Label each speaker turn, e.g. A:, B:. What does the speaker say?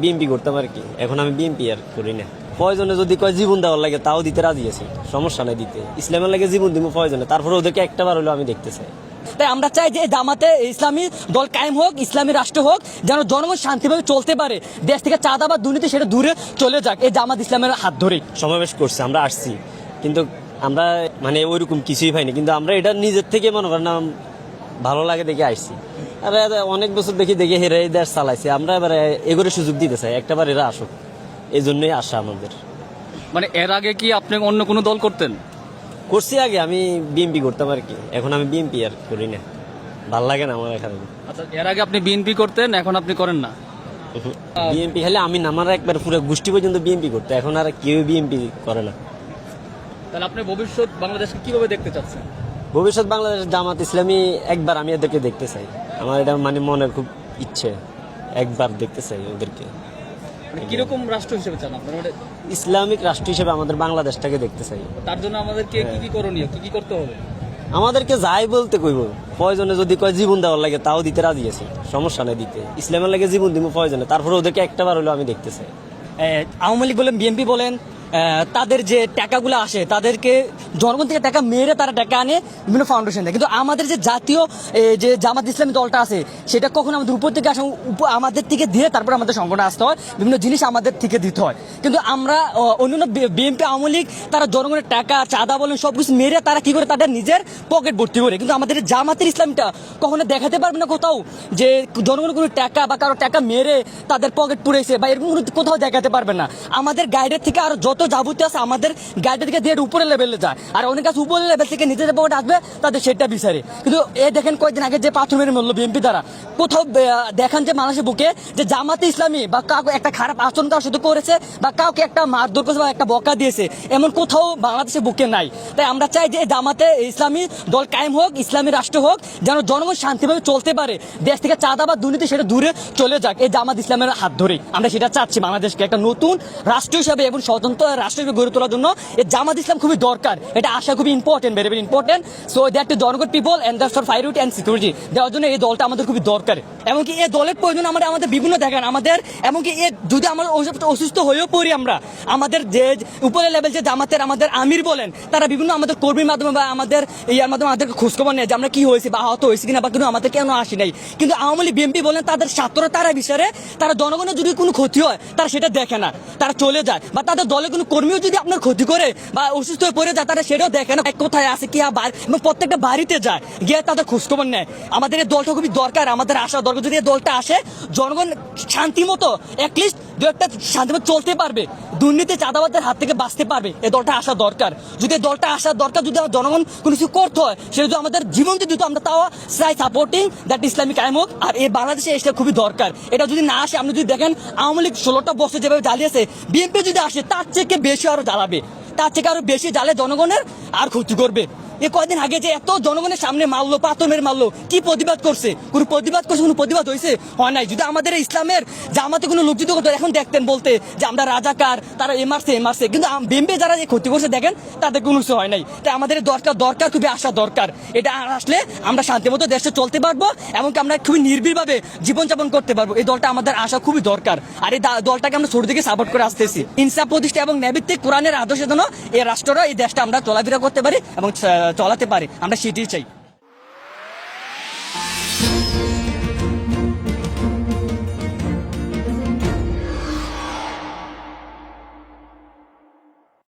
A: BMP করতাম আর কি, এখন আমি বিএমপি আর করি না। প্রয়োজনে যদি কয় জীবন দেওয়ার লাগে তাও দিতে রাজি আছি, সমস্যা নাই দিতে। ইসলামের লাগে জীবন দিব প্রয়োজনে, তারপরে ওদেরকে একটা বার হলেও আমি দেখতে চাই।
B: তাই আমরা চাই যে জামাতে ইসলামী দল কায়েম হোক, ইসলামী রাষ্ট্র হোক, যেন জনগণ শান্তিভাবে চলতে পারে, দেশ থেকে চাঁদা বা দুর্নীতি সেটা দূরে চলে যাক, এই জামাত ইসলামের হাত ধরেই
A: সমাবেশ করছে, আমরা আসছি, কিন্তু আমরা মানে ওইরকম কিছুই পাইনি। কিন্তু আমরা এটা নিজের থেকে মনে করেন ভালো লাগে দেখে আসছি। আর অনেক বছর দেখি হেরে এই দেশ চালাইছে, আমরা এবার এগোরে সুযোগ দিতে চাই, একটাবার এরা আসুক, এই জন্যই আশা আমাদের।
C: মানে এর আগে কি আপনি অন্য কোনো দল করতেন?
A: করছি আগে, আমি বিএমপি করতাম আর কি, এখন আমি বিএমপি আর করি না, ভাল লাগে না আমার এখানে।
C: আচ্ছা, এর আগে আপনি বিএনপি করতেন, এখন আপনি করেন না?
A: বিএমপি খালি আমি নামার একবার পুরো গোষ্ঠী পর্যন্ত বিএমপি করতে, এখন আর কেউ বিএমপি করে না।
C: তাহলে আপনি ভবিষ্যৎ বাংলাদেশকে কিভাবে দেখতে চাচ্ছেন?
A: ভবিষ্যৎ বাংলাদেশের জামাত ইসলামী একবার আমি এদেরকে দেখতে চাই, আমার এটা মানে মনের খুব ইচ্ছে, একবার দেখতে চাই ওদেরকে।
C: মানে কিরকম রাষ্ট্র হিসেবে চান আপনার? মানে
A: ইসলামিক রাষ্ট্র হিসেবে আমাদের বাংলাদেশটাকে দেখতে চাই।
C: তার জন্য আমাদেরকে কি কি করণীয়, কি কি করতে হবে?
A: আমাদেরকে যাই বলতে কইব, প্রয়োজনে যদি কয় জীবন দেওয়ার লাগে তাও দিতে রাজি আছি, সমস্যা নেই দিতে। ইসলামের লাগে জীবন দিব প্রয়োজনে, তারপরে ওদেরকে একটা বার হলেও আমি দেখতে চাই।
B: আওয়ামী লীগ বলেন, বিএনপি বলেন, তাদের যে টাকাগুলো আসে তাদেরকে জনগণ থেকে টাকা মেরে তারা টাকা আনে বিভিন্ন ফাউন্ডেশন দেয়, কিন্তু আমাদের যে জাতীয় যে জামাত ইসলামী দলটা আছে সেটা কখনো আমাদের উপর থেকে আসে, আমাদের থেকে দিয়ে তারপর আমাদের সংগঠনে আসতে হয়, বিভিন্ন জিনিস আমাদের থেকে দিতে হয়। কিন্তু আমরা অন্যান্য বিএনপি আওয়ামী লীগ তারা জনগণের টাকা চাঁদা বলেন সব কিছু মেরে তারা কি করে তাদের নিজের পকেট ভর্তি করে, কিন্তু আমাদের জামাতের ইসলামটা কখনো দেখাতে পারবে না কোথাও যে জনগণের কোনো টাকা বা কারো টাকা মেরে তাদের পকেট পুড়েছে বা এরকম কোথাও দেখাতে পারবে না। আমাদের গাইডের থেকে আর যত যাবতীয় আছে আমাদের গাইডের থেকে দিয়ে উপরের লেভেলে যায়, আর অনেক কাছে উপরের লেভেল থেকে নিজেদের পকেট আসবে তাদের সেটা বিচারে। কিন্তু দেখেন কয়েকদিন আগে যে পাথর মেরে মরল বিএনপি দ্বারা, কোথাও দেখান যে মানুষের বুকে যে জামাতে ইসলামী বা কাউকে একটা খারাপ আচরণ কারোর সাথে করেছে বা কাউকে একটা মারধর করেছে বা একটা বকা দিয়েছে, এমন কোথাও বাংলাদেশের বুকে নাই। তাই আমরা চাই যে জামাতে ইসলামী দল কায়েম হোক, ইসলামী রাষ্ট্র হোক, যেন জনগণ শান্তিভাবে চলতে পারে, দেশ থেকে চাঁদা বা দুর্নীতি সেটা দূরে চলে যাক, এই জামাত ইসলামের হাত ধরেই আমরা সেটা চাচ্ছি। বাংলাদেশকে একটা নতুন রাষ্ট্র হিসাবে এবং স্বতন্ত্র রাষ্ট্র হিসেবে গড়ে তোলার জন্য এই জামাত ইসলাম খুবই দরকার, এটা আসা খুবই important, very very important. So that জনগণ people and that's for priority and security দেওয়ার জন্য এই দলটা আমাদের খুবই দরকার। এমনকি এই দলের প্রয়োজন আমাদের বিভিন্ন দেখেন আমাদের, এমনকি যদি আমরা অসুস্থ হয়েও পড়ি, আমরা আমাদের যে উপরের লেভেল যে জামাতের আমাদের আমির বলেন, তারা বিভিন্ন আমাদের কর্মীর মাধ্যমে বা আমাদের ইয়ার মাধ্যমে আমাদের খোঁজখবর নেয় যে আমরা কি হয়েছে বা আহত হয়েছে কিনা বা কিন্তু আমাদের কেন আসি নাই। কিন্তু আওয়ামী লীগ বিএনপি বলেন তাদের ছাত্ররা তারা বিষয়ে তারা জনগণের যদি কোনো ক্ষতি হয় তারা সেটা দেখে না, তারা চলে যায়, বা তাদের দলের কোনো কর্মীও যদি আপনার ক্ষতি করে বা অসুস্থ হয়ে পড়ে যায় তারা সেটাও দেখে না, কোথায় আছে কি এবং প্রত্যেকটা বাড়িতে যায় গিয়ে তাদের খোঁজখবর নেয়। আমাদের এই দলটা খুবই দরকার, আমাদের আসা দরকার। যদি এই দলটা আসে জনগণ শান্তি মতো অ্যাটলিস্ট দু একটা শান্তিমতো চলতে পারবে, দুর্নীতি চাঁদাবাদের হাত থেকে বাঁচতে পারবে, এই দলটা আসা দরকার। যদি এই দলটা আসার দরকার, যদি জনগণ কোনো কিছু করতে হয় সেটা যদি আমাদের জীবন দিত আমরা তাও চাই সাপোর্টিং দ্যাট ইসলামিক কায়েম হোক। আর এই বাংলাদেশে এটা খুবই দরকার। এটা যদি না আসে, আপনি যদি দেখেন আওয়ামী লীগ 16টা বছর যেভাবে জ্বালিয়েছে, বিএনপি যদি আসে তার থেকে বেশি আরো জ্বালাবে, তার থেকে আরো বেশি জ্বালে জনগণের আর ক্ষতি করবে। এই কয়েকদিন আগে যে এত জনগণের সামনে মারলো, পাথর মেরে মারলো, কি প্রতিবাদ করছে? কোনো প্রতিবাদ হয়েছে? হয় নাই। যদি আমাদের ইসলামের জামাতে কোনো লোকজিত করতো এখন দেখতেন বলতে যে আমরা রাজাকার, তারা এ মারছে, কিন্তু বিএনপি যারা যে ক্ষতি করছে দেখেন তাদের কোনো কিছু হয় নাই। তাই আমাদের দরকার খুবই আসা দরকার। এটা আসলে আমরা শান্তি মতো দেশে চলতে পারবো, এমনকি আমরা খুবই নির্ভীকভাবে জীবনযাপন করতে পারবো। এই দলটা আমাদের আসা খুবই দরকার, আর এই দলটাকে আমরা ছোট থেকে সাপোর্ট করে আসতেছি। ইনসাফ প্রতিষ্ঠা এবং ন্যায়ভিত্তিক কোরআনের আদর্শের জন্য এই রাষ্ট্রটা, এই দেশটা আমরা চলাফেরা করতে পারি এবং চালাতে পারি, আমরা সেটাই চাই।